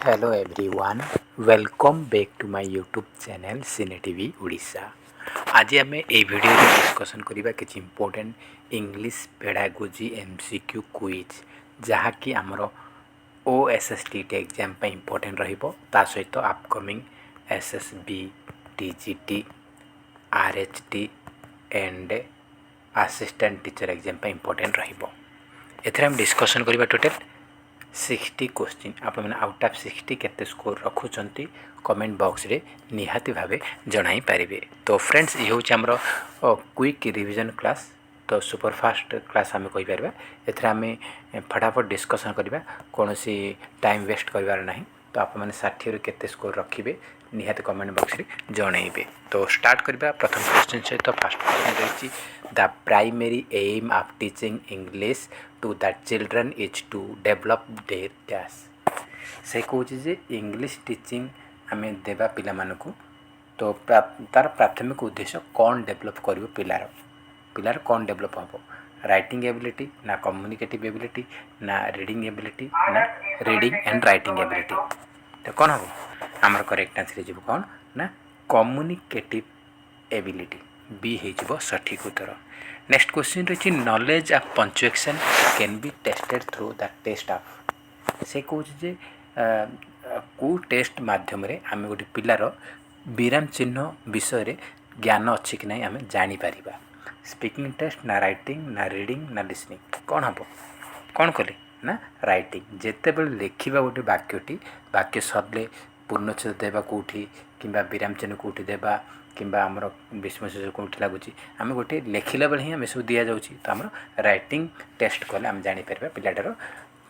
Hello everyone, welcome back to my YouTube channel Cine TV Odisha। आज आम ये video discussion करवा कि important English pedagogy MCQ quiz जहाँकि आमर OSST एग्जाम इम्पोर्टेंट रा सहित upcoming SSB TGT RHT and assistant teacher exam important rum discussion करवा टोटल 60 क्वेश्चन आप आउट ऑफ 60 केते स्कोर रखुंट कमेंट बॉक्स रे निहाती भावे जणाई पारे। तो फ्रेंड्स ये हूँ आमर क्विक रिवीजन क्लास। तो सुपरफास्ट क्लास आम कहीपर एम फटाफट डिस्कसन करवा कौन सी टाइम वेस्ट करार ना। तो आप 60 केते स्कोर रखिए निहाती कमेंट बॉक्स रे जनइबे। तो स्टार्ट करवा प्रथम क्वेश्चन सहित फास्ट क्वेश्चन रही the primary aim of teaching English to the children is to develop their dash. से कहे इंग्लिश टीचिंग आम देवा पिला मानकु तो तार प्राथमिक उद्देश्य कौन डेवलप कर पिलार कौन डेवलप हम राइटिंग एबिलिटी ना कम्युनिकेटिव एबिलिटी ना रीडिंग एबिलिटी ना रीडिंग एंड राइटिंग एबिलिटी। तो कौन हम आमर करेक्ट आंसर हो कौन ना कम्युनिकेटिव एबिलिटी बी हो सठिक उत्तर। नेक्स्ट क्वेश्चन रही knowledge of punctuation can be tested through the test of. से कहे कौ टेस्ट मध्यम आम गोटे पिलार विराम चिन्ह विषय ज्ञान अच्छी कि ना आम जापर। स्पीकिंग टेस्ट ना राइटिंग ना रीडिंग ना लिसनिंग कौन हम कौन कले ना राइटिंग। जिते बड़े लिखा गोटे वाक्यटी वाक्य सरले पूर्णच्छेद देवा कौटी कि विराम चिन्ह कौटी देवा कि आमर विस्मय कौटी लगुच आम गोटे लिखला बेले ही आम सब दि जाऊँ। तो आम राइटिंग टेस्ट कले आम जापर पिलाटार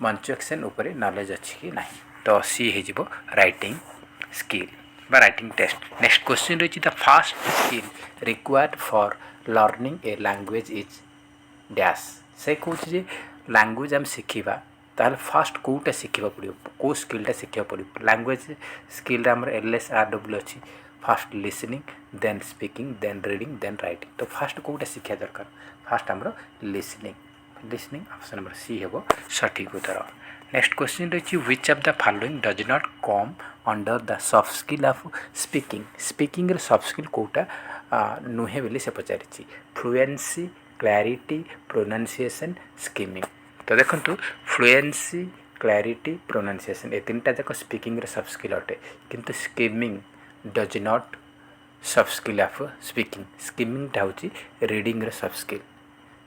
पंक्चुएशन उपर नॉलेज अच्छी कि ना। तो सी हो राइटिंग स्किल बा राइटिंग टेस्ट। नेक्स्ट क्वेश्चन रही the fast skill required for learning A language is dash. से कहे लैंग्वेज आम शिखा ताल फास्ट कौटा शिखा पड़ो कौ स्किलटा शिखा पड़ो लैंग्वेज स्किल आम LSRW अच्छी first listening then speaking then reading then writing. तो फास्ट कौटा शिखा दरकार फास्ट आम लिसनिंग ऑप्शन नंबर सी हो सठिक उत्तर। नेक्स्ट क्वेश्चन रही which of the following does not come under the soft skill of speaking. Speaking soft skill कौटा नुहे बोली से पचारि फ्लुएंसी क्लैरिटी प्रोनाउंसिएशन स्किमिंग। तो देखो फ्लुएंसी क्लैरिटी प्रोनाउंसिएशन ये तीन टाक स्पीकिंग सॉफ्ट स्किल अटे किंतु skimming does not soft skill of speaking. स्किमिंगटा हूँ रीडिंग सॉफ्ट स्किल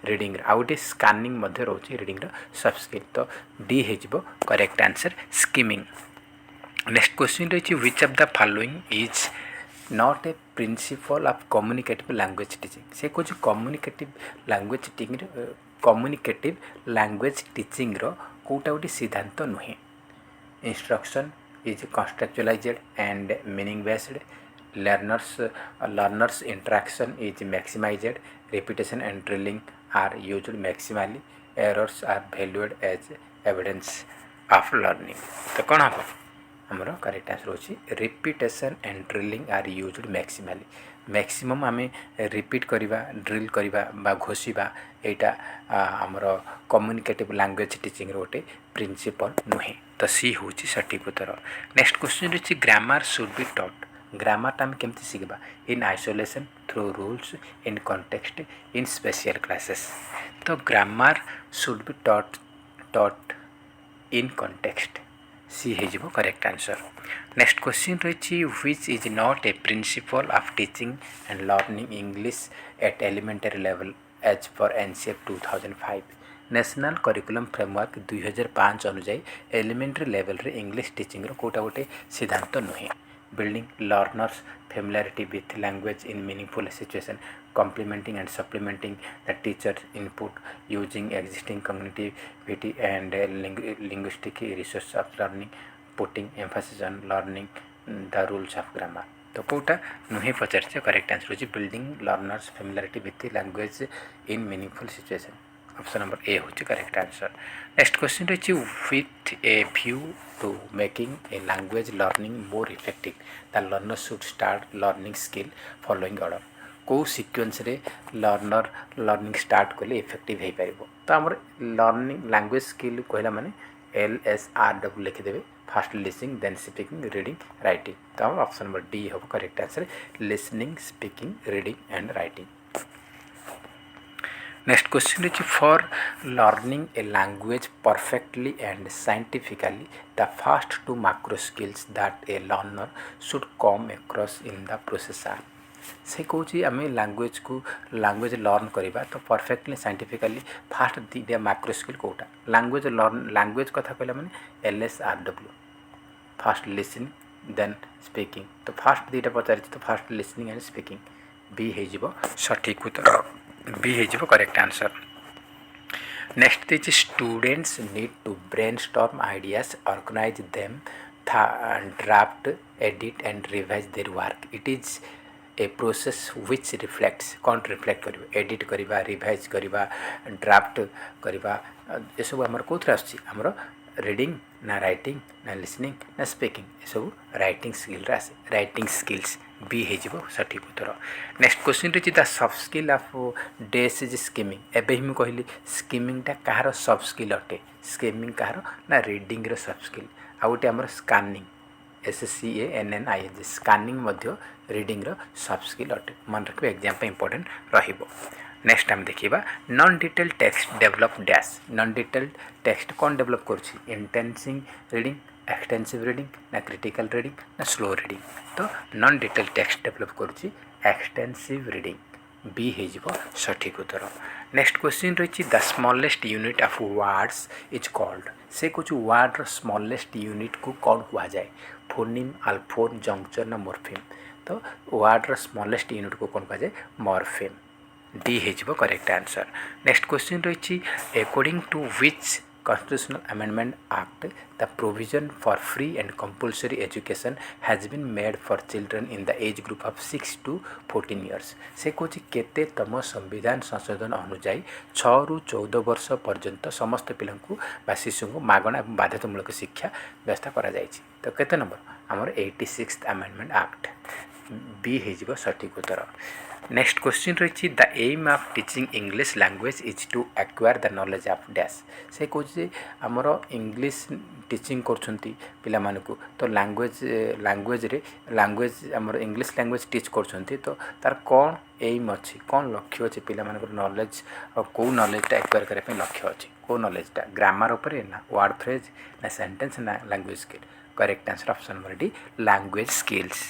रीडिंग आउ गोटे स्कानिंग रोचे रीडिंग सॉफ्ट स्किल। तो डी हो correct answer skimming. Next question रही which of the following is not a principle of communicative language teaching. से कहे कम्युनिकेटिव लैंग्वेज टीचिंग कौटा गोटे सिद्धांत नुहे। Instruction is contextualised and meaning based learners interaction is maximised repetition and drilling are used maximally errors are valued as evidence of learning। तो कौन हम आमर करेक्ट आंसर होची repetition and drilling are used maximally. Maximum आम repeat करवा drill करवा बा घोषिबा यहाँ आमर कम्युनिकेटिव लैंग्वेज टीचिंग गोटे प्रिंसिपल नुहे। तो सी हूँ सठिक उत्तर। नेक्स्ट क्वेश्चन रही ग्रामर शुड बी टॉट। ग्रामरटा आम केमती शिखा in isolation through rules in context in special classes. तो grammar should be taught in context C हो करेक्ट आंसर। नेक्स्ट क्वेश्चन रही which is not a principle of teaching and learning English at elementary level as per NCF 2005। National curriculum framework 2005 अनुजाई elementary level रे English teaching कौटा गोटे सिद्धांत नुहे। building learners familiarity with language in meaningful situation complementing and supplementing the teacher's input using existing cognitivity and linguistic resources of learning putting emphasis on learning the rules of grammar। तो कौटा नुहे पचार correct answer हो building learners familiarity with language in meaningful situation option number A हूँ correct answer. Next question रही with a view to making a language learning more effective the learner should start learning skill following order. कौ sequence रे learner learning start कले effective हो पार। तो आम learning language skill कहला माने LSRW लिखिदेवे first listening then speaking reading writing तो हम ऑप्शन नंबर डी हम correct answer listening speaking reading and writing next question is for learning a language perfectly and scientifically the first two macro skills that a learner should come across in the process are से कौच आम language को language learn करवा तो perfectly scientifically first दीटा macro skill कौटा language learn language कथा कहला माने LSRW first listening then speaking तो फास्ट दीटा पचार तो first listening and speaking B हो सठिक उत्तर बी हो correct answer next is students need to brainstorm ideas organize them draft edit and revise their work it is a process which reflects कौन reflect कर edit करवा revise करवा draft करवा ये सब आमर कौन आमर रीडिंग ना राइटिंग ना लिसनिंग ना स्पीकिंग ये सब राइटिंग स्किल आसे राइटिंग स्किल्स बी हो सठिक उत्तर नेक्स्ट क्वेश्चन रही the sub skill of dash is skimming एबे ही मुझे कहली स्किमिंगटा कहार सब स्किल अटे स्किमिंग कहार ना रीडिंग सब स्किल आ गोटे आमर स्कानिंग SCANNING स्कानिंग रीडिंग सब स्किल अटे मन रखिए एग्जाम पे इंपोर्टेंट रहिबो नेक्स्ट आम देखा non detail text develop dash non detail text कौन डेवलप कर इंटेंसिव रीडिंग एक्सटेंसिव रीडिंग ना क्रिटिकल रीडिंग ना स्लो रीडिंग तो नॉन डिटेल टेक्स्ट डेवलप कर एक्सटेंसिव रीडिंग बी हो सठिक उत्तर नेक्स्ट क्वेश्चन रही the smallest unit of words is called से कुछ वर्ड स्मॉलेस्ट यूनिट को कौन कह जाए फोनिम अल्फोन जंक्चर ना मोर्फेम तो वर्ड स्मॉलेस्ट यूनिट को कौन कह जाए मोर्फेम डी हो करेक्ट आंसर नेक्स्ट क्वेश्चन रही according to which Constitutional Amendment Act, the provision for free and compulsory education has been made for children in the age group of 6 to 14 years. से कौच केते तम संविधान संशोधन अनुजाई 6 ରୁ 14 वर्ष पर्यंत समस्त पिला बा शिशु को मागणा और बाध्यतामूलक शिक्षा व्यवस्था करा जायछि तो केते नंबर आमर 86th Amendment Act बी हो सठिक उत्तर नेक्स्ट क्वेश्चन रही the aim of teaching English language is to acquire the knowledge of dash से कहे आमर इंग्लिश टीचिंग करछंती पिला मानकु तो लैंग्वेज आमर इंग्लिश लैंग्वेज टीच करछंती तो तार कौन एम अच्छी कौन लक्ष्य अच्छे पिला मानकर नॉलेज और कौ नॉलेजटा एक्वायर करने लक्ष्य अच्छी कौ नॉलेजटा ग्रामर उपरे ना वर्ड फ्रेज ना सेंटेंस ना language skill correct answer option number D language skills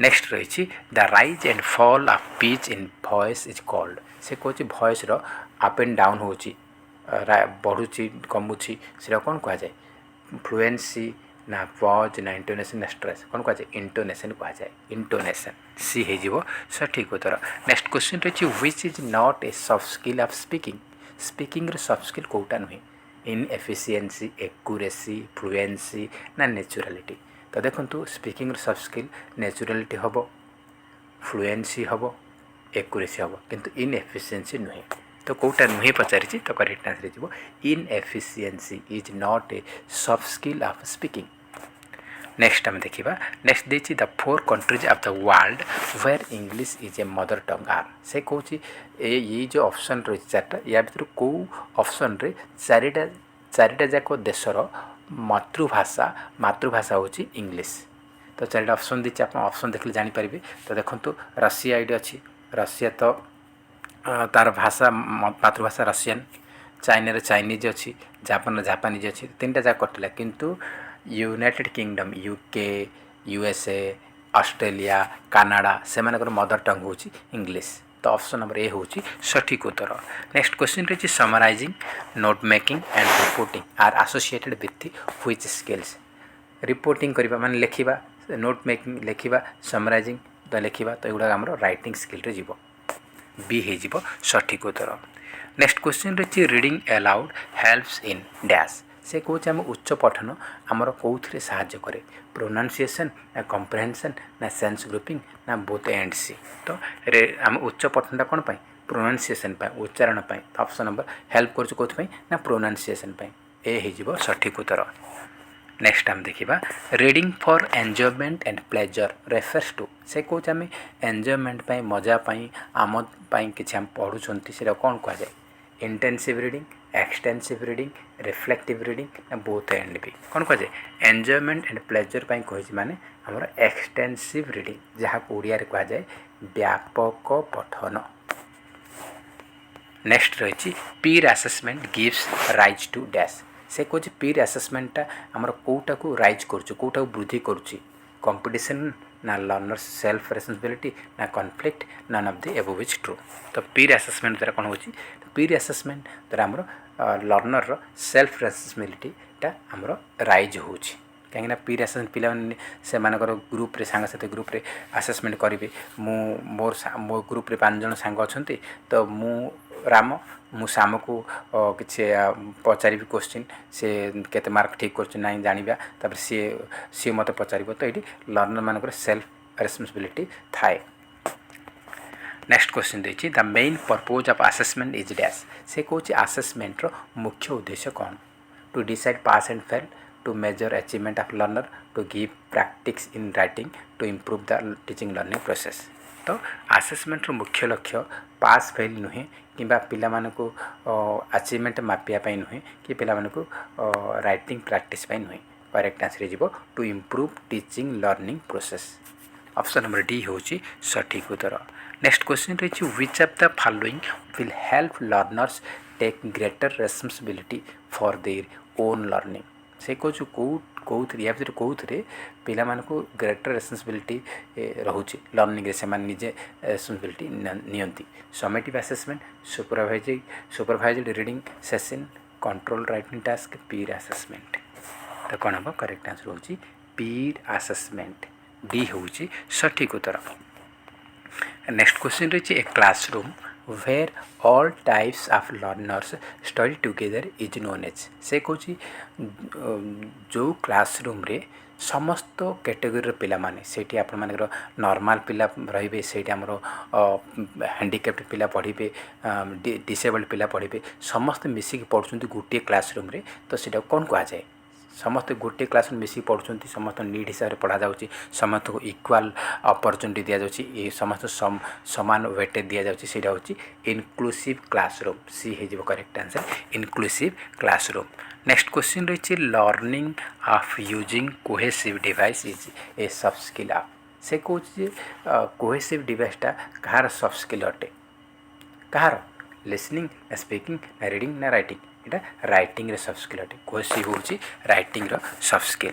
next रही the rise and fall of pitch in voice is called से कहे वॉइस अप एंड डाउन हो बढ़ुची कमुची से कौन कह जाए फ्लुएंसी ना पॉज ना इंटोनेशन ना स्ट्रेस कौन कह जाए इंटोनेशन कह जाए इंटोनेशन सी हो सठिक उत्तर नेक्स्ट क्वेश्चन रही which is not a soft skill of speaking speaking soft skill कौटा नुहे इन एफिशिएंसी एक्यूरेसी फ्लुएंसी ना नेचुरालिटी तो देखो स्पीकिंग सॉफ्ट स्किल नेचुरालिटी हम फ्लुएंसी हम एक्यूरेसी हम किंतु इन एफिशिएंसी नुहे तो कौटा नुहे पचारि तो करेक्ट आंसर हो in efficiency is not a soft skill of speaking next आम देखा नेक्स्ट देखिए the 4 countries of the world where English is a mother tongue are से कौन ये जो ऑप्शन रही चार्टा या भर कौ ऑप्शन रे चारिटा जाक देशर मातृभाषा हूँ इंग्लिश तो चारिटा ऑप्शन दी आप ऑप्शन देखले जानीपारे तो देखो रशिया ये अच्छी रशिया तो तार भाषा मातृभाषा रशियन चाइना चाइनीज अच्छी जापान जापानीज अच्छी 3टा जाक कटिला किंतु United Kingdom UK USA Australia Canada से मदर टंग हूँ इंग्लिश तो ऑप्शन नंबर ए हूँ सठिक उत्तर नेक्स्ट क्वेश्चन रही summarizing note making and reporting are associated with which skills reporting करबा माने लिखिबा नोट मेकिंग लिखिबा समराइजिंग तो लिखिबा तो एगुड़ा आमर राइटिंग स्किल रे जीवो बी हो सठिक उत्तर नेक्स्ट क्वेश्चन रही reading allowed helps in dash से कौच आम उच्च पठन आमर कौन साहाय्य करे प्रोनाउंसिएशन ना कम्प्रेहेंशन ना सेंस ग्रुपिंग ना बोथ एंड सी तो आम उच्च पठनटा कौन पाई प्रोनाउंसिएशन उच्चारण तो ऑप्शन नंबर हेल्प कर ना प्रोनाउंसिएशन ए हो सठिक उत्तर नेक्स्ट आम देखा reading for enjoyment and pleasure refers to से कौच आम एंजॉयमेंट मजापाई आम कि पढ़ुं से कौन कह जाए intensive reading extensive reading reflective reading ना बोथ एंड भी कौन कह एंजॉयमेंट एंड प्लेजर कही माने हमर एक्सटेंसिव रीडिंग जहाँ ओडिया रे कह जाए व्यापक पठन। नेक्स्ट रही peer assessment gives rise to dash से कह पीर आसेसमेंटा आमर कौटा को राइज कौटा वृद्धि करुच्ची कंपटीशन ना लर्नर्स सेल्फ रेस्पॉन्सिबिलिटी ना conflict none of the above is true. तो पीर आसेसमेंट द्वारा कौन होची पीर आसेसमेंट द्वारा आमर लर्नर सेल्फ रेस्पॉन्सिबिलिटीटा आमर राइज होची कहीं पीर आसेसमेंट पिला से ग्रुप सांगसाथी ग्रुप आसेसमेंट करेंगे मो ग्रुप 5 जन सांग अच्छा तो मु राम मु साम को किसी पचारि क्वेश्चन से केते मार्क ठीक करना जाना तापर सी मत पचार तो ये लर्नर मानक सेल्फ रेस्पॉन्सिबिलिटी थाए। नेक्स्ट क्वेश्चन देखिए the main purpose of assessment is dash से कौन असेसमेंट रो मुख्य उद्देश्य कौन to decide pass and fail to measure achievement of learner to give practice in writing to improve the teaching learning process. तो assessment रो मुख्य लक्ष्य पास फेल नुहे कि पिला मानकु अचीवमेंट मापिया नुहे कि पिला मानकु राइटिंग प्रैक्टिस नुहे करेक्ट आंसर हो to improve teaching learning process. Option number D होची सठिक उत्तर। नेक्स्ट क्वेश्चन रही which of the following will help learners take greater responsibility for their own learning से कौन या भर कौन पिला मानकु ग्रेटर रेस्पॉन्सिबिलिटी रोचे लर्निंग रे से निजे रेस्पॉन्सिबिलिटी नियंती summative assessment supervised reading session control writing task peer assessment. तो कौन हम करेक्ट आंसर होची पीर असेसमेंट डी होची सठिक उत्तर। नेक्स्ट क्वेश्चन रही a classroom where all types of learners study together is known as से कौन जो क्लासरूम रे समस्त कैटेगोरी पिला माने सेठी आपण मानकर नॉर्मल पिला रहिबे सेठी हमरो हैंडिकैप्ड पिला पढ़िबे डिसेबल्ड पिला पढ़िबे समस्त मिसिक पढ़ुछंती गोटे क्लासरूम रे तो सेटा कौन कहा जाए समस्त गोटे क्लास मिसिक पढ़ुछंती समस्त नीड हिसाब से पढ़ा जाउची समस्त को इक्वाल अपॉर्चुनिटी दिया जाउची ए समस्त समान वेटेज दिया जाउची सेटा होची इनक्लूसिव क्लासरूम सी हे जिवो correct answer inclusive classroom. Next question रही learning of using cohesive device is a soft skill of से कौन कोहेसिव डिवाइसटा कहार सॉफ्ट स्किल अटे कहार लिसनिंग स्पीकिंग ना रीडिंग ना राइटिंग यहाँ राइटिंग सॉफ्ट स्किल अटे कोहेसिव होची राइटिंग सॉफ्ट स्किल।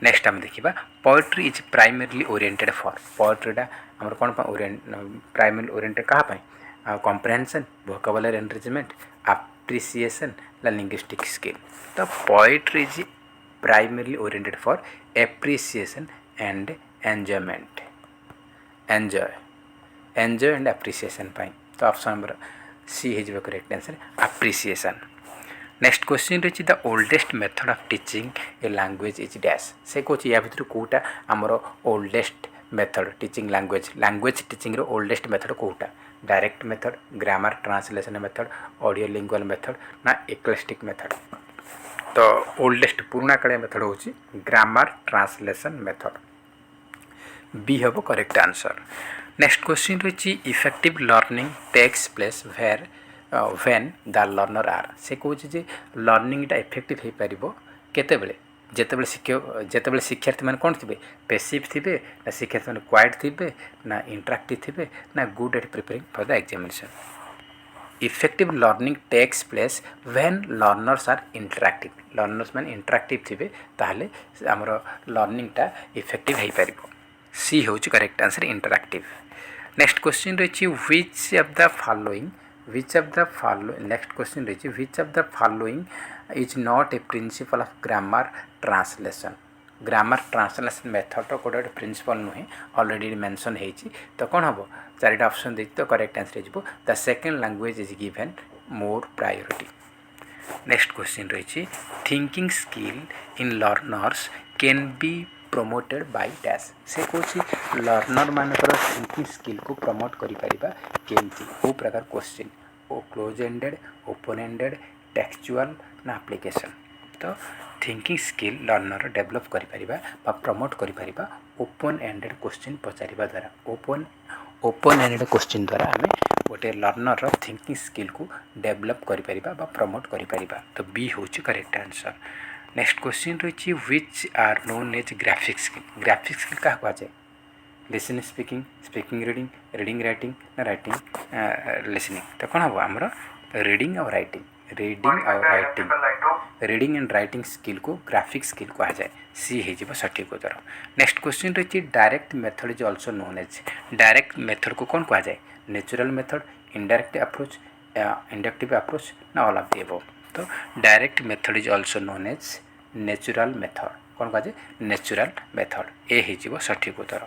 नेक्स्ट आम देखा poetry is primarily oriented for पोएट्रीटा आम कौन प्राइमरली ओरिएंटेड क्या कॉम्प्रिहेंशन वोकाबुलरी एनरिचमेंट अप्रिसिएशन ला लिंग्विस्टिक स्किल। तो poetry is primarily oriented for appreciation and enjoyment enjoy and appreciation पाई। तो ऑप्शन नंबर सी है correct answer appreciation. Next question रही the oldest method of teaching a language is dash से कौन या भर कौटा आमर oldest method teaching language teaching oldest method कौटा direct method grammar translation method audio lingual method ना एक्लेस्टिक मेथड। तो ओल्डेस्ट पुराना कालिया मेथड होची ग्रामर ट्रांसलेशन मेथड बी हम करेक्ट आंसर। नेक्स्ट क्वेश्चन रही effective learning takes place where when the learner are से कौन लर्निंगटा इफेक्टिव हो पार केतेबेले जेतेबेले शिक्षार्थी मैंने कौन थे पेसिव थे ना शिक्षार्थी मैंने क्वाइट थे ना इंटराक्टिव थे ना good at preparing for the examination. Effective learning takes place when learners are interactive learners मैंने इंटराक्टिव थे ताहले आमर लर्निंगटा इफेक्टिव हो पार सी हूँ correct answer interactive. Next question रही which of the following next question रही which of the following is not a principle of grammar translation method गोटे गोटे प्रिंसिपल नुहे ऑलरेडी मेंशन होती। तो कौन हम चारिटा ऑप्शन देखिए तो करेक्ट आंसर हो the second language is given more priority. Next question रही thinking skill in learners can be promoted by dash से कौन लर्नर मानकर थिंकिंग स्किल को प्रमोट करिपरिबा केमती को प्रकार क्वेश्चन ओ close ended open ended textual ना एप्लिकेशन। तो थिंकिंग स्किल लर्नर डेवलप करिपरिबा प्रमोट करिपरिबा ओपन एंडेड क्वेश्चन पचारिबा द्वारा ओपन एंडेड क्वेश्चन द्वारा आम गोटे लर्नर थिंकिंग स्किल को डेवलप करिपरिबा बा प्रमोट करिपरिबा तो बी होची करेक्ट आंसर। नेक्स्ट क्वेश्चन रही which are known as graphic skill. Graphic skill क्या कह जाए listening speaking speaking reading reading writing ना राइटिंग लिसनिंग तो कौन हम आमर रीडिंग और writing reading and writing skill को ग्राफिक स्किल कह जाए सी हो सठिक उत्तर। नेक्स्ट क्वेश्चन रही direct method is also known as. Direct method को कौन कह जाए natural method indirect approach inductive approach ना ऑल ऑफ द अबव। तो direct method is also known as natural method कौन कह जाए नेचुरल मेथड ए हो सठिक उत्तर।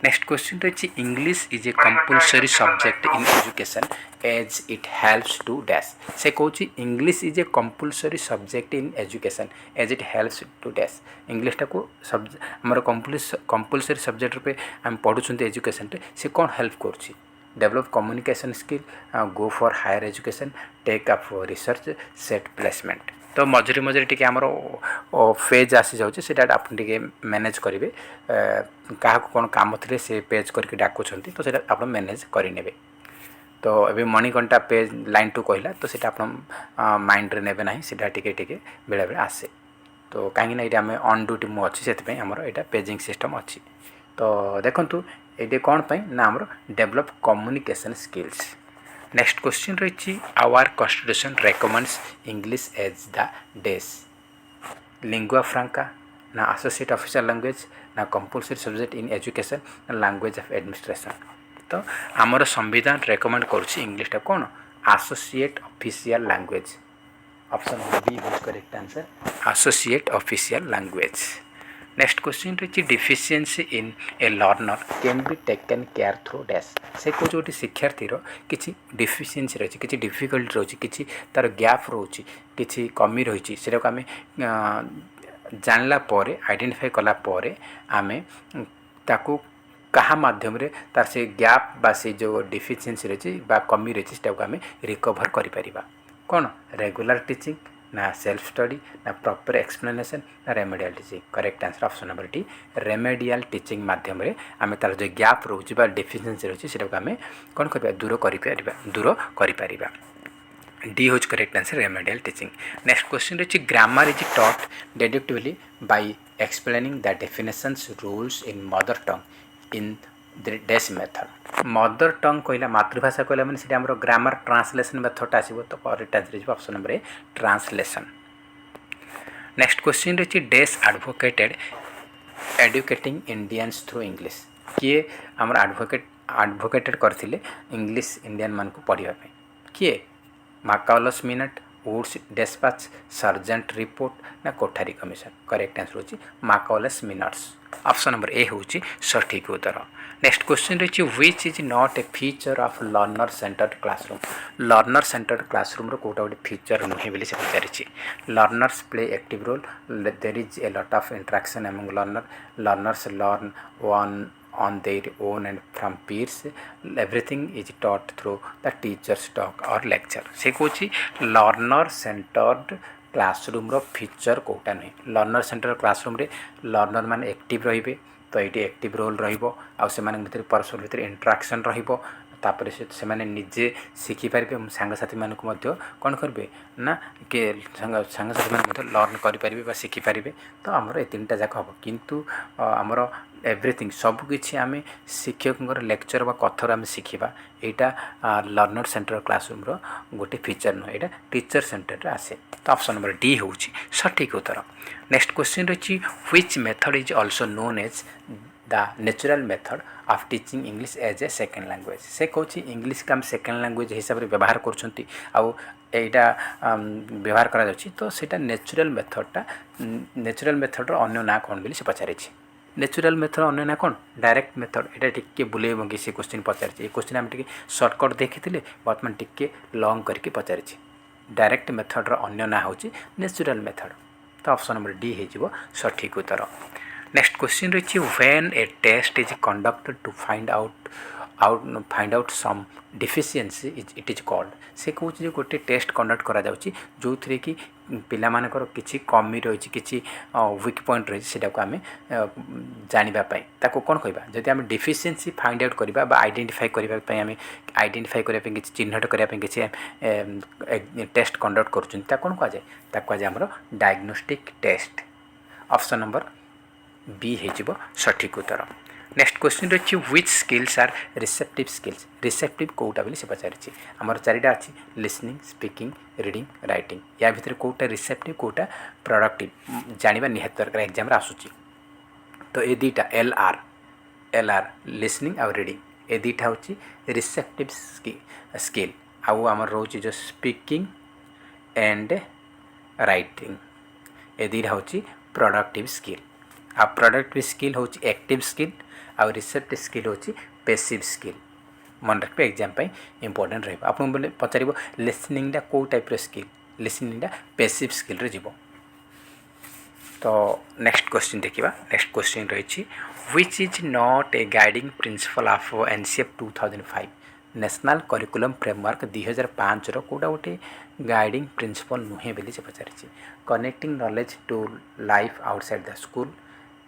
नेक्स्ट क्वेश्चन रही English is a compulsory subject in education as it helps to dash. से कौच English is a compulsory subject in education as it helps to dash. इंग्लिशटा को आम कंपलसरी सब्जेक्ट रूपे आम पढ़ुं एजुकेशन से कौन हेल्प कर develop communication skill go for higher education take up research set placement. तो मझे मझे टी आमर फेज आसी जाऊँगी से आप मैनेज करेंगे क्या कौन काम थे से पेज करके डाकुंट तो सीटा आप मैनेज करे। तो ये मणिकंटा पेज लाइन टू कहला तो सीटा आप माइंड रे नेबे ना सीटा टिके बेले बेले आसे। तो कहीं ये आम ऑन ड्यूटी मुझे से आमर यहाँ पेजिंग सिस्टम अच्छी। तो देखूँ ये कौन ना आमर develop communication skills. Next question रही our constitution recommends English as the dash. Lingua franca ना एसोसिएट ऑफिशियल लैंग्वेज ना कंपलसरी सब्जेक्ट इन एजुकेशन ना लैंग्वेज ऑफ एडमिनिस्ट्रेशन। तो आमर संविधान रेकमेंड करुच्ची इंग्लिशटा कौन associate official language. Option B is correct answer associate official language. Next question रही deficiency in a learner can be taken care through dash. से कौन गोटे शिक्षार्थीर किसी डिफिशिएंसी रही कि डिफिकल्टी रही कि तार गैप रोचे कि कमी रही से आम जानला आइडेंटिफाई कलापर आम ताकू कहा माध्यम रे तार से गैप बा से जो डिफिशिएंसी रही कमी रही से आम रिकवर करें कौन रेगुलर टीचिंग ना सेल्फ स्टडी ना प्रॉपर एक्सप्लेनेशन ना remedial teaching. Correct answer option number T remedial teaching माध्यम रे आम तार जो गैप रोचे डिफिशिएंसी रही से आम कौन कर दूर कर डी होज correct answer remedial teaching. Next question रही grammar is taught deductively by explaining the definitions rules in mother tongue in dash method. Mother tongue कहला मातृभाषा कहला मैंने सीटा आमर ग्रामर ट्रांसलेशन मेथड आसो तो correct answer option number A translation. Next question रही dash advocated educating Indians through English. किए आमर एडवोकेटेड करथिले इंग्लिश इंडियन मान को पढ़ाई किए Macaulay's minute Wood's despatch Sargent report ना कोठारी कमिशन। करेक्ट आंसर होची Macaulay's minutes option number A होची सठिक उत्तर। नेक्स्ट क्वेश्चन रही which is not a feature of learner centred classroom. Learner centred classroom रो कोटा गोटे फीचर नुहे बोली से पचारि। Learners play active role there is a lot of interaction among learners learn one on their own and from peers everything is taught through the teacher's talk or lecture। से कौच learner centred classroom रो feature Kota नहीं learner centre classroom रे learner मान active रहिबे तो ये active role रहिबो आ से मान भीतर परस्पर भीतर इंटरेक्शन रहिबो तापर से माने निजे शिखि पारे सांगसाथी मान को मध्य कौन करेंगे ना कि सांगसाथी मान लर्न करें शिखि पारे। तो आमर ये तीन टा जाक हम किंतु आमर एवरीथिंग सबकि आम शिक्षक लेक्चर व कथर आम शिखा यहाँ लर्नर सेंटर क्लासरूम रो गोटे फीचर नुह यहाँ टीचर सेंटर आसे। तो ऑप्शन नंबर डी हो सठिक उत्तर। नेक्स्ट क्वेश्चन रही which method is also known as the natural method of teaching English as a second language. से कौन इंग्लिश का सेकेंड लैंग्वेज हिसाब से व्यवहार करा व्यवहार करा तो सीटा नेचुरल मेथडटा नेचुरल मेथड अन्य ना कौन बोली से पचारि। नेचुरल मेथड अन्य ना कौन डायरेक्ट मेथड यहाँ टिके बुले बंगी से क्वेश्चन पचारि। क्वेश्चन आम टे सर्टकट देखी बर्तमान टिके लंग करके पचारि। डायरेक्ट मेथड अन्य ना हूँ नेचुरल मेथड। तो ऑप्शन नंबर डी हो सठिक उत्तर। नेक्स्ट क्वेश्चन रही when a test is conducted to find out some deficiency it is called. से कौन गोटे टेस्ट कंडक्ट करा जाउची जो थी कि ପିଲାମାନଙ୍କର କିଛି କମି ରହିଛି କିଛି ୱିକ୍ ପଏଣ୍ଟ ରହିଛି ସେଇଟାକୁ ଆମେ ଜାଣିବା ପାଇଁ ତାକୁ କ'ଣ କହିବା ଯଦି ଆମେ ଡିଫିସିଏନ୍ସି ଫାଇଣ୍ଡ ଆଉଟ୍ କରିବା ବା ଆଇଡେଣ୍ଟିଫାଇ କରିବା ପାଇଁ ଆମେ ଆଇଡେଣ୍ଟିଫାଇ କରିବା ପାଇଁ କିଛି ଚିହ୍ନଟ କରିବା ପାଇଁ କିଛି ଟେଷ୍ଟ କଣ୍ଡକ୍ଟ କରୁଛନ୍ତି ତାକୁ କ'ଣ କୁହାଯାଏ ତାକୁ କୁହାଯାଏ ଆମର diagnostic test. Option number B हो सठिक उत्तर। नेक्स्ट क्वेश्चन रही which skills are receptive skills receptive कौटा बोली से पचारि आमर चारिटा अच्छी लिसनिंग स्पीकिंग रीडिंग राइटिंग या भितर कौटा रिसेप्टिव कौटा प्रोडक्टिव जाना निहत दरकार एग्जाम आसूची तो ये दुईटा एल आर लिसनिंग आउ रीडिंग ये दुईटा हूँ रिसेप्टिव स्किल आउ आमर रोचे जो स्पीकिंग एंड राइटिंग ये दुईटा हूँ प्रोडक्टिव स्किल आ प्रोडक्टिव स्किल हूँ एक्टिव स्किल आउ रिसेप्टिव स्किल हूँ पैसिव स्किल मन रखिए एग्जाम इंपोर्टेंट रही आप बोले पचार लिसनिंगटा कौ टाइप स्किल लिसनिंगटा पैसिव स्किल रे जीवो। तो नेक्स्ट क्वेश्चन देखिए नेक्स्ट क्वेश्चन रही which is not a guiding principle of NCF 2005 national curriculum framework 2005 कौटा गोटे गाइडिंग प्रिंसिपल नुहे बोली से पचारि connecting knowledge to life outside the school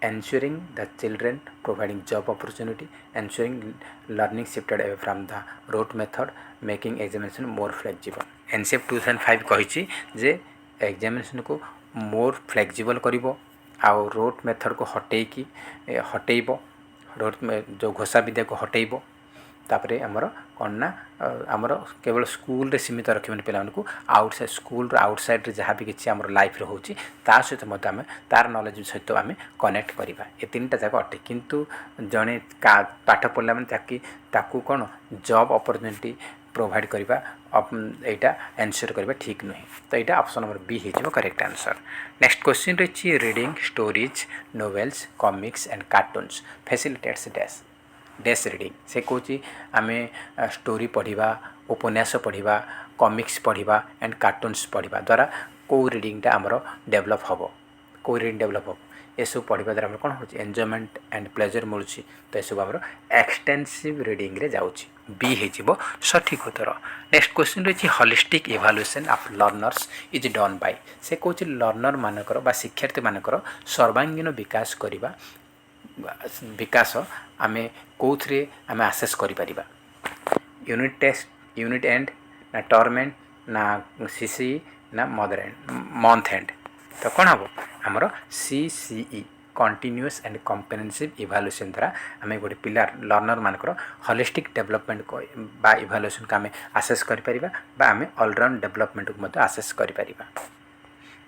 ensuring the children providing job opportunity ensuring learning shifted away from the rote method making examination more flexible NCF 2005 कही जे examination को मोर flexible करिवो आउ road method को हटेइबो road में जो घोषा विद्या को हटेइबो तापरे आमर कौन ना आमर केवल स्कूल रे सीमित रखिबनि पिलाମାନଙ୍କୁ आउटसाइड स्कूल आउटसाइड जहाँ भी किसी आम लाइफ रोचे ता सहित मत आम तार नॉलेज सहित आम कनेक्ट करवा ये तीन टा जाक अटे किंतु जड़े पाठ पढ़ला मैंने ताकू कौन जॉब अपॉर्चुनिटी प्रोवाइड करवा एटा एनश्योर करवा ठीक नुहे तो यहाँ ऑप्शन नंबर बी हो करेक्ट आंसर। नेक्स्ट क्वेश्चन रही reading stories novels comics and cartoons facilitates dash dash reading से कौच आम स्टोरी पढ़ा उपन्यास पढ़ा कॉमिक्स पढ़ा एंड कार्टून्स पढ़ा द्वारा कौ रीडिंगटा आमर डेभलप हम कौ रीडिंग डेभलप हम ये सब पढ़ा द्वारा कौन हो एंजॉयमेंट एंड प्लेजर मिलूँ तो यह आमर एक्सटेंसिव रीडिंग रे जाऊँगी बी हो सठिक उत्तर। नेक्स्ट क्वेश्चन रही holistic evaluation of learners is done by से कौच लर्नर मानकर बा शिक्षार्थी मानकर सर्वांगीन विकास करवा विकास आम कौथे आम आसेस करिपरिबा यूनिट टेस्ट यूनिट एंड ना टर्म एंड ना सीसी ना मदर एंड मंथ एंड तो कौन हम आमर CCE continuous and comprehensive evaluation द्वारा आम गोटे पिला लर्नर मानकर होलिस्टिक डेवलपमेंट को बा इवालुएशन को आम आसेस करिपरिबा बा आम ऑलराउंड डेवलपमेंट को मत आसेस करिपरिबा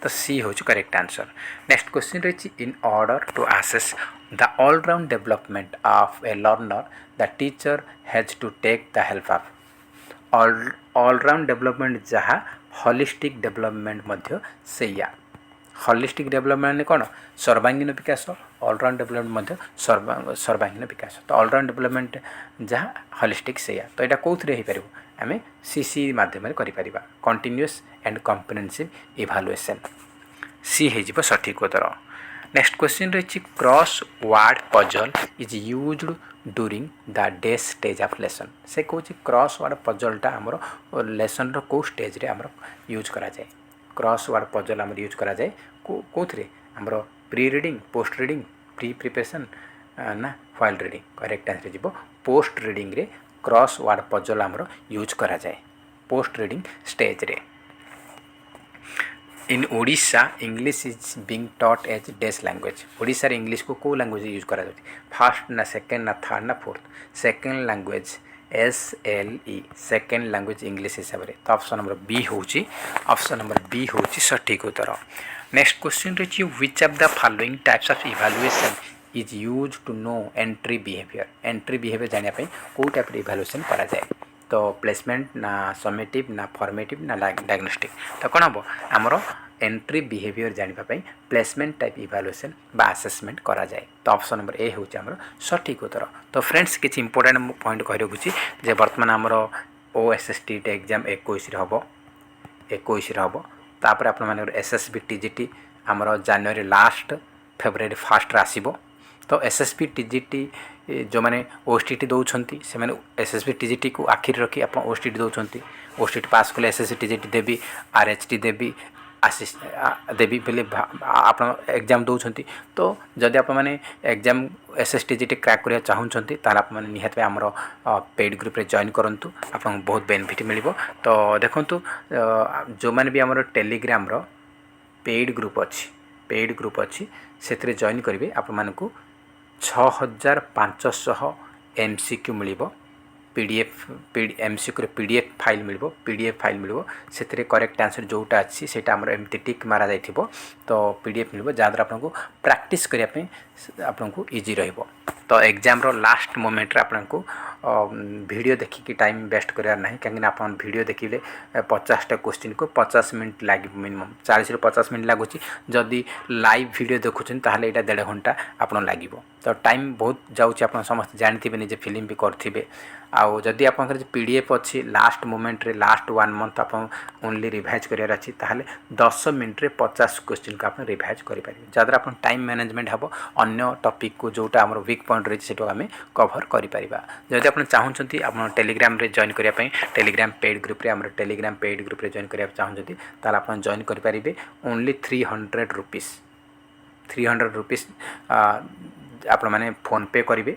तो सी हो करेक्ट आंसर। नेक्स्ट क्वेश्चन रही in order to assess the all round development of a learner the teacher has to take the help of all round development जहाँ होलिस्टिक डेवलपमेंट मध्य सेया होलिस्टिक डेवलपमेंट कौन सर्वांगीन विकास ऑलराउंड डेवलपमेंट सर्वांगीन विकास तो ऑलराउंड डेवलपमेंट जहाँ होलिस्टिक सेया तो यहाँ कौन हो पार आम सीसी माध्यम करिपर continuous and comprehensive evaluation C हो सठिक उत्तर। नेक्स्ट क्वेश्चन रही crossword puzzle is used during the day stage of lesson से कौन क्रॉस वर्ड पजलटा आमर लेसन रो स्टेज रे आमर यूज करा जाए क्रॉस वर्ड पजल आमर यूज करा जाए कौथे आमर pre reading post reading pre preparation ना फाइल रीडिंग करेक्ट आंसर जीव पोस्ट रीडिंग रे क्रॉस वर्ड पजल आमर यूज करा जाए पोस्ट रीडिंग स्टेज रे। In Odisha English is being taught as dash language Odisha English को कौ लैंग्वेज यूज करा जाए फास्ट ना सेकेंड ना थर्ड ना fourth second language SLE second language English हिसाब से तो ऑप्शन नंबर बी हूँ सठिक उत्तर। नेक्स्ट क्वेश्चन रही which of the following types of evaluation is use to know entry behaviour जानापी कौ टाइप इवैल्यूएशन करा जाए तो प्लेसमेंट ना समेटिव ना फॉर्मेटिव ना डायग्नोस्टिक तो कौन हम आमर एंट्री बिहेवियर जानापी प्लेसमेंट टाइप इवैल्यूएशन बा आसेसमेंट करा जाए तो ऑप्शन नंबर ए हूँ आमर सठिक उत्तर। तो फ्रेंड्स किसी इंपोर्टेंट पॉइंट कही रखुच्छी जे बर्तमान आमर OSST एग्जाम 21 हम तापर आपण SSB TGT आमर जनवरी लास्ट फेब्रुआरी फास्ट आसब तो SSB TGT जो मैंने OSTT दौरान से मैंने SSB TGT को आखिरी रखी आप OSTT दौरान OSTT पास कले SSB TGT देवी RHT देवी देवी बोले आप एग्जाम दौरान तो जदि आप मैंने एग्जाम SSTGT क्रैक करने चाहूँगी ताल आप निहत आमर पेड ग्रुप रे जॉइन करूँ आपको बहुत बेनिफिट मिल तो देखूँ जो मैंने भी आमर टेलीग्राम पेड ग्रुप अच्छी से जॉइन करेंगे आप 6500 MCQ मिल PDF MCQ PDF फाइल मिल PDF फाइल मिल से करेक्ट आंसर जोटा अच्छी से एमती टिक मारा जाइए तो PDF मिल जहाँद्वारा आपको प्रैक्टिस करने आपको इजी रहिबो। तो एग्जाम रो लास्ट मोमेंट रे आपको वीडियो देखिकी टाइम वेस्ट करार ना कहीं आप वीडियो देखिले 50टा क्वेश्चन को 50 मिनट लगे मिनिमम 40 ରୁ 50 मिनट लगुच जदि लाइव वीडियो देखुन ताहले एटा 1.5 घंटा आपन लागिवो तो टाइम बहुत जाउची आपन समस्त जानथिबे निजे फिल्म भी करथिबे आउ जदि आपन PDF अच्छी लास्ट मोमेंट रे लास्ट 1 मंथ आप ओनली रिवाइज करार अच्छी ताहले 10 मिनट रे 50 क्वेश्चन को आप रिवाइज करि परिबे जदरा आपन टाइम मैनेजमेंट हबो अन्य टॉपिक को जोटा हमर वीक पॉइंट रही से आम कभर करिपरिबा। जदि आप चाहूँगी आप टेलीग्राम रे जॉइन करने टेलीग्राम पेड ग्रुप रे हमर टेलीग्राम पेड ग्रुप रे जॉइन करने चाहूँगी ताल आप जॉइन करेंगे ओनली 300 रुपीस 300 रुपीस आप मैंने फोन पे करेंगे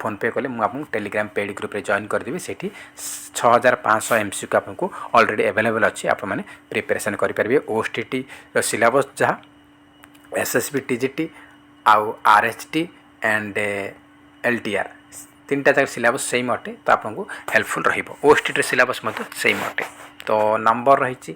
फोन पे कले मुझे टेलीग्राम पेड ग्रुप रे जॉइन करदेवी से 6500 MCQ आपको ऑलरेडी अवेलेबल अच्छी आप मैंने प्रिपरेशन करेंगे OSTT सिलेबस जहाँ SSB TGT आउ RHT एंड LTR 3टा जाक सिलेबस सेम अटे तो आपको हेल्पफुल रहिबो OSTT सिलेबस मत सेम अटे तो नंबर रही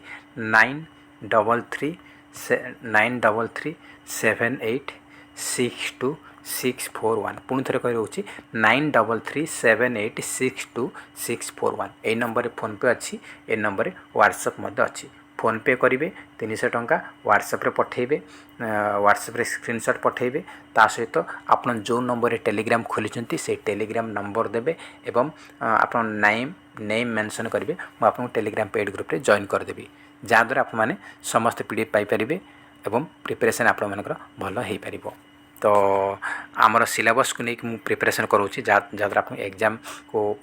9337862641 पुणी थे कही रोचे 9337862641 यही नंबर फोन पे अच्छी ए नंबर व्हाट्सएप अच्छी फोन पे करेंगे 300 टंका व्हाट्सएप रे पठेबे व्हाट्सएप रे स्क्रीनशॉट पठेबे ता सहित आप जो नंबर रे टेलीग्राम खोली से टेलीग्राम नंबर देबे एवं आप नेम मेंशन करेंगे मुझे आपको टेलीग्राम पेड ग्रुप रे जॉइन करदेवी जहाँद्वारा आप मैंने समस्त PDF पाइपर एवं प्रिपरेशन आप भल हो पार तो आमर सिलेबस को लेकिन प्रिपरेशन करोची जहाँद्वारा आप एग्जाम को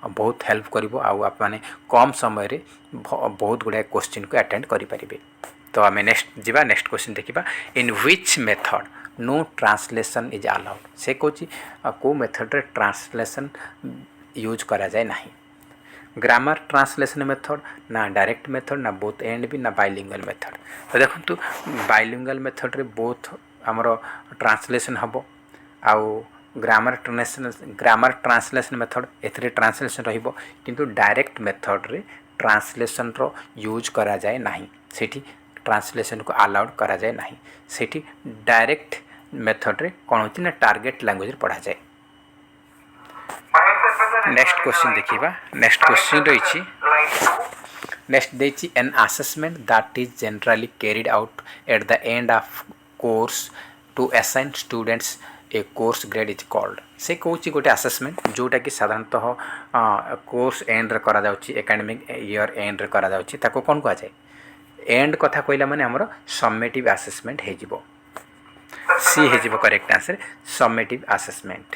बहुत हेल्प करिवो आउ आप माने कम समय रे बहुत गुड़ाए क्वेश्चन को अटेंड करेंगे। तो आम नेक्स्ट क्वेश्चन देखा in which method no translation is allowed से कहूँ को मेथड रे ट्रांसलेशन यूज करा जाए नहीं ग्रामर ट्रांसलेशन मेथड ना डायरेक्ट मेथड ना बोथ एंड भी ना बाइलिंगुअल मेथड तो देखो बाइलिंगुअल मेथड रे बोथ आमर ट्रांसलेशन हम आउ ग्रामर ट्रांसलेशन मेथड एथरे ट्रांसलेशन रहिबो किंतु डायरेक्ट मेथड रे ट्रांसलेशन रो यूज करा जाए नहीं सेठी ट्रांसलेशन को अलाउड करा जाए नहीं सेठी डायरेक्ट मेथड रे कौन होची ना टारगेट लैंग्वेज पढ़ा जाए। नेक्स्ट क्वेश्चन देखिबा नेक्स्ट क्वेश्चन रही नेक्स्ट देछि an assessment that is generally carried out at the end of course to assign students a course grade is called से कौन गोटे असेसमेंट जोटा कि साधारणतः कोर्स एंड रे करा जाउछि एकेडमिक ईयर एंड रे करा जाउछि ताको कोन कहा जाए एंड कथा कहला माने हमर समेटिव असेसमेंट हे जिवो सी हे जिवो correct answer summative assessment.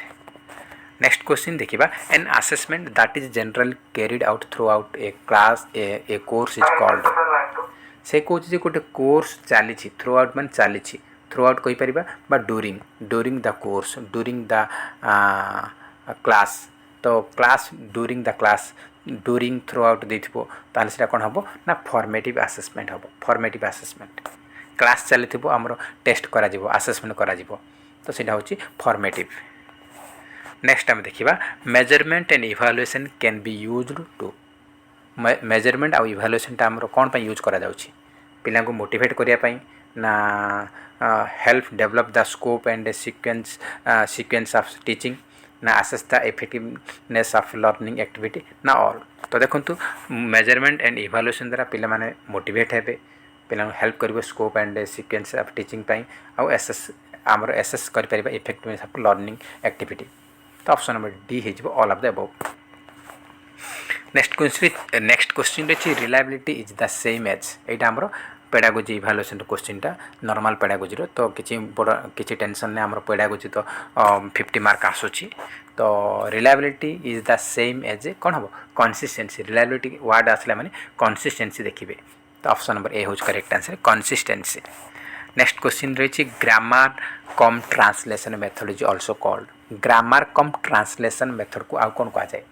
Next question देखिबा an assessment that is general carried out throughout a class a course is called से कौन गोटे कोर्स चली थ्रू आउट मान चली थ्रू आउट कही परिबा बा during the course during the class तो class during the class during throughout देथिबो ताले सेटा कोन हबो ना फॉर्मेटिव असेसमेंट हबो फॉर्मेटिव असेसमेंट क्लास चली थिबो हमरो टेस्ट करा जिवो असेसमेंट करा जिवो तो सेटा होची फॉर्मेटिव। नेक्स्ट आम देखिबा measurement and evaluation can be used to measurement आउ इवालुएशन टा हमरो कोन पय यूज करा जाउची पिला को मोटिवेट करिया पय ना help develop the scope and sequence of teaching ना assess the effectiveness of learning activity ना ऑल तो देखंतु मेजरमेंट एंड इवालुएशन द्वारा पिला माने मोटिवेट हेबे पिला हेल्प करिवो scope and sequence of teaching पय आउ एसेस आमर एसेस करि परिबा इफेक्टिवनेस ऑफ लर्निंग एक्टिविटी तो ऑप्शन नंबर डी हो all of the above. Next question रही reliability is the same as यहाँ आमर पेडागोजी इभालुएशन क्वेश्चन टा नॉर्मल पेडागोजी तो किसी बड़ किसी टेंशन नहीं आमर पेडागोजी तो 50 मार्क आसूची तो reliability is the same as कौन हम कंसिस्टेंसी रिलायबिलिटी वार्ड आसला माने कंसिस्टेंसी देखिए तो ऑप्शन नंबर ए हूँ correct answer consistency. Next question रही grammar cum translation method is also called. Grammar cum translation method को आउ कौन कहा जाए?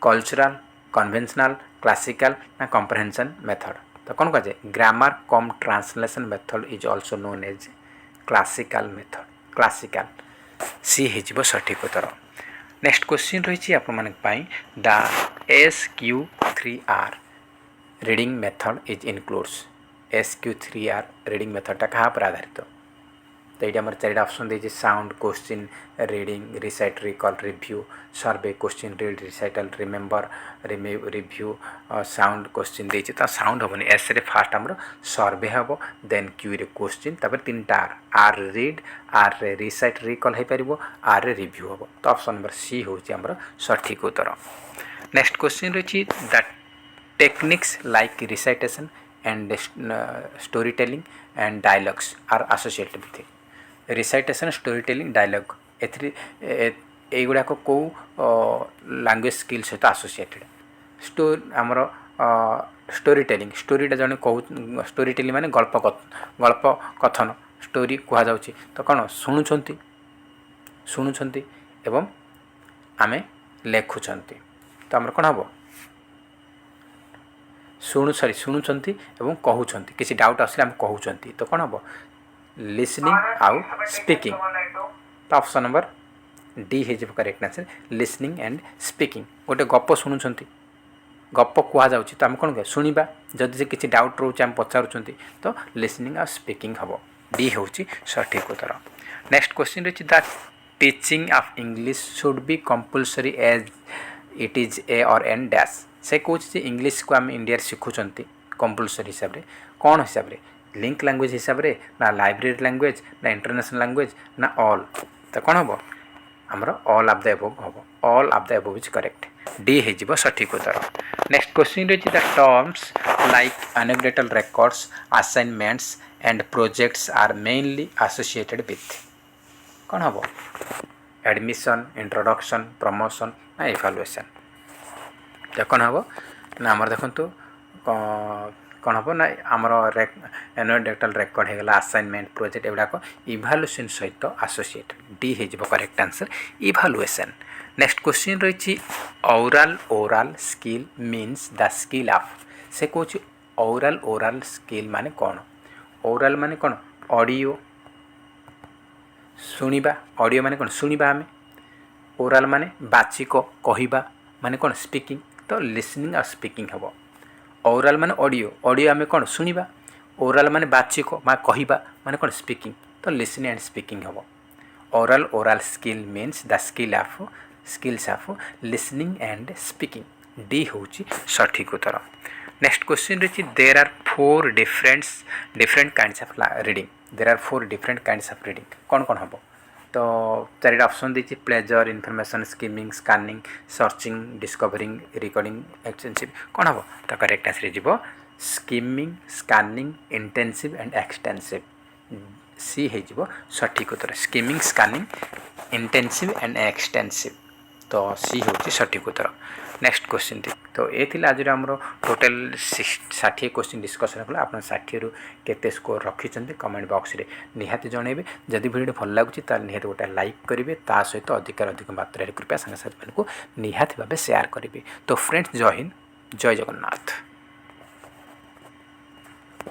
कल्चरल, कन्वेंशनल, क्लासिकल ना कम्प्रहेंशन मेथड? तो कौन कहा जाए? Grammar cum translation method is also known as classical method. Classical C हो सठिक उत्तर। नेक्स्ट क्वेश्चन रही आप the SQ3R reading method is includes. SQ3R reading मेथडटा क्या पर आधारित? तो ये आम चार ऑप्शन देती sound, question, reading, recite, recall, review, survey, question, read, recital, remember, review, sound, question देती। तो साउंड हेनी एस रे फास्ट आमर सर्वे हम, देन क्यू रे क्वेश्चन, तापर तीन आर, आर रीड, आर रे रिसाइट रिकॉल हो पार, आर रे रिव्यू हम। तो ऑप्शन नंबर सी हूँ आमर सठिक उत्तर। नेक्स्ट क्वेश्चन रही the techniques like recitation and story telling and dialogues are associated with. Recitation, story telling, dialogue एगुड़ाक कौ लैंग्वेज स्किल सहित एसोसिएटेड? आमर स्टोरी टेलिंग, स्टोरीटा जन कह स्टोरी टेलिंग माने गल्प कथन, स्टोरी कह जाउछि। तो कौन शुणुंट एवं आमे लेखुंट। तो आमर कौन हम शुणुंट एवं कहते किसी डाउट आसले आम कहते। तो कौन हम लिसनिंग आउ स्पीकिंग। तो ऑप्शन नंबर डी हो correct answer listening and speaking. गोटे गप शुणुंट, गप कह जाऊँ तो आम कौन कह शुणा, जदि से किसी डाउट रोचे आम पचारुंट तो लिसनिंग आउ स्पीकिंग हम। डी हूँ सठिक उत्तर। नेक्स्ट क्वेश्चन रही the teaching of English should be compulsory as it is a और एन डैश। से कौन इंग्लिश को आम इंडिया शिखुंट कंपलसरी हिसाब से कौन हिसाब से? लिंक लैंग्वेज हिसाब से ना लाइब्रेरी लैंग्वेज ना इंटरनेशनल लैंग्वेज ना ऑल? तो कौन हम आमर ऑल ऑफ द एबव हम। All of the above is correct. D हो सठिक उत्तर। नेक्स्ट क्वेश्चन रही the terms like anecdotal records, assignments and projects are mainly associated with. कौन हम? एडमिशन, इंट्रोडक्शन, प्रमोशन ना इभालुएशन? तो कौन हम ना आमर देखो कौन हम ना आमर एनेक्डोटल रेकॉर्ड होगा, असाइनमेंट, प्रोजेक्ट एगुड़ाक इभालुएशन सहित एसोसिएटेड। डी हो correct answer evaluation. Next question रही oral skill means the skill of. से कौन ओराल स्किल माने कौन? ओराल माने कौन? ऑडियो शुणा, ऑडियो माने कौन? शुणा आम। ओराल माने बाचिक कहवा माने कौन? स्पीकिंग। तो लिसनिंग और स्पीकिंग हम। ओराल माने ऑडियो, ऑडियो आम कौन? शुणा। ओराल माने बाचिक कहवा माने कौन? स्पीकिंग। तो लिसनिंग एंड स्पीकिंग हम। Oral skill means the skills of listening and speaking. D हूँ सठिक उत्तर। नेक्स्ट क्वेश्चन रही there are four different kinds of reading. There are four different kinds of reading. कौन कौन हम? तो चार ऑप्शन देती pleasure, information, skimming, scanning, searching, discovering, recording, extensive. कौन हम? तो करेक्ट आंसर हो skimming, scanning, intensive and extensive. C हो सठिक उत्तर। Skimming, scanning, intensive and extensive. तो सी हूँ सठिक उत्तर। नेक्स्ट क्वेश्चन तो ये आज आम टोटाल 60 क्वेश्चन डिस्कसन होगा। आप 60 रु केते स्कोर रखिंट कमेंट बॉक्स रे निहाती जनइबे। जदि वीडियो भल लगुच निहाती गोटे लाइक करेंगे, ता सहित अधिक मात्रा कृपया सांगसाथी निहाती भाव शेयर करेंगे। तो फ्रेंड्स जय हिंद, जय जगन्नाथ।